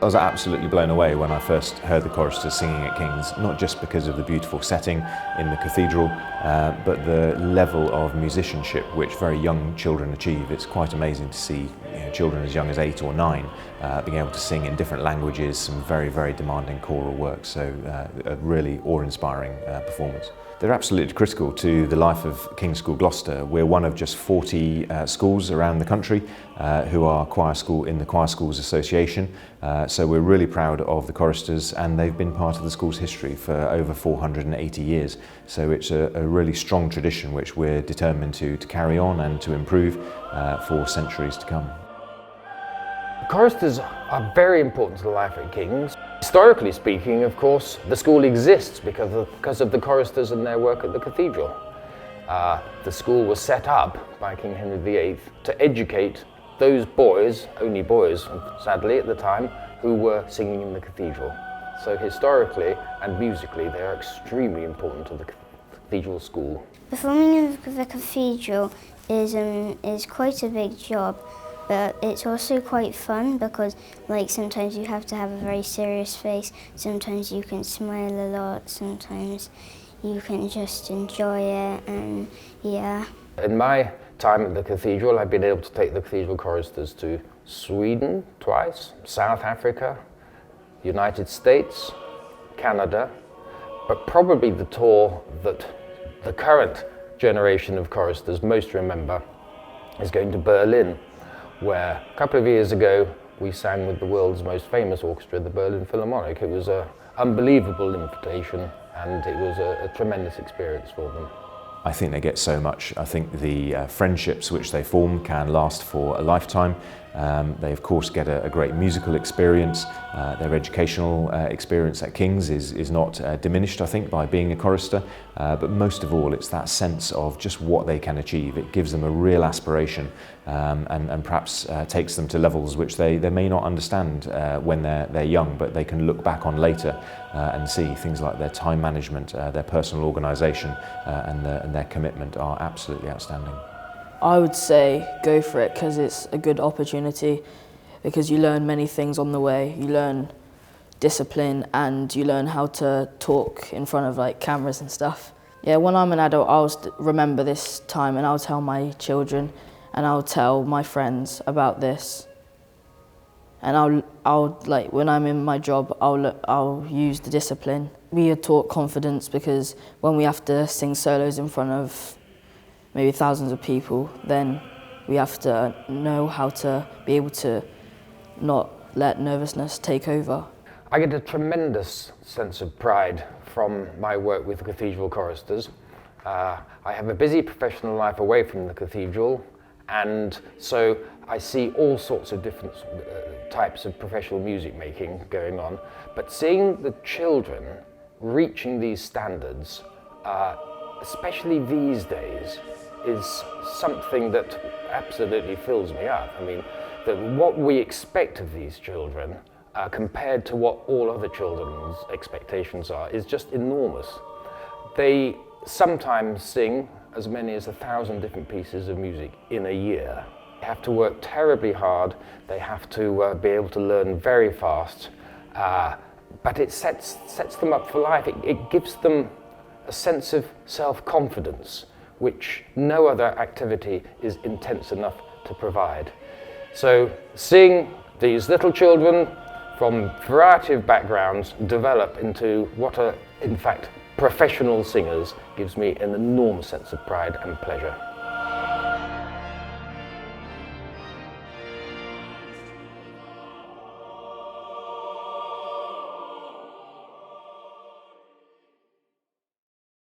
I was absolutely blown away when I first heard the choristers singing at King's, not just because of the beautiful setting in the cathedral, but the level of musicianship which very young children achieve. It's quite amazing to see children as young as 8 or 9 being able to sing in different languages, some very, very demanding choral work, so a really awe-inspiring performance. They're absolutely critical to the life of King's School Gloucester. We're one of just 40 schools around the country who are in the Choir Schools Association, so we're really proud of the choristers, and they've been part of the school's history for over 480 years. So it's a really strong tradition which we're determined to carry on and to improve for centuries to come. Choristers are very important to the life at King's. Historically speaking, of course, the school exists because of the choristers and their work at the Cathedral. The school was set up by King Henry VIII to educate those boys, only boys sadly at the time, who were singing in the Cathedral. So historically and musically they are extremely important to the Cathedral school. Performing in the Cathedral is quite a big job. But it's also quite fun because sometimes you have to have a very serious face, sometimes you can smile a lot, sometimes you can just enjoy it, and yeah. In my time at the Cathedral, I've been able to take the Cathedral choristers to Sweden twice, South Africa, United States, Canada, but probably the tour that the current generation of choristers most remember is going to Berlin, where a couple of years ago we sang with the world's most famous orchestra, the Berlin Philharmonic. It was an unbelievable invitation and it was a tremendous experience for them. I think they get so much. I think the friendships which they form can last for a lifetime. They of course get a great musical experience. Their educational experience at King's is not diminished, I think, by being a chorister, but most of all it's that sense of just what they can achieve. It gives them a real aspiration and perhaps takes them to levels which they may not understand when they're young, but they can look back on later and see things like their time management, their personal organisation and their commitment are absolutely outstanding. I would say go for it because it's a good opportunity, because you learn many things on the way. You learn discipline and you learn how to talk in front of cameras and stuff. Yeah, when I'm an adult, I'll remember this time and I'll tell my children and I'll tell my friends about this. And I'll when I'm in my job, I'll use the discipline. We are taught confidence because when we have to sing solos in front of maybe thousands of people, then we have to know how to be able to not let nervousness take over. I get a tremendous sense of pride from my work with the Cathedral choristers. I have a busy professional life away from the Cathedral, and so I see all sorts of different types of professional music making going on, but seeing the children reaching these standards, especially these days, is something that absolutely fills me up. I mean, what we expect of these children compared to what all other children's expectations are is just enormous. They sometimes sing as many as 1,000 different pieces of music in a year. They have to work terribly hard, they have to be able to learn very fast, but it sets them up for life. It gives them a sense of self-confidence, which no other activity is intense enough to provide. So seeing these little children from a variety of backgrounds develop into what are in fact professional singers gives me an enormous sense of pride and pleasure.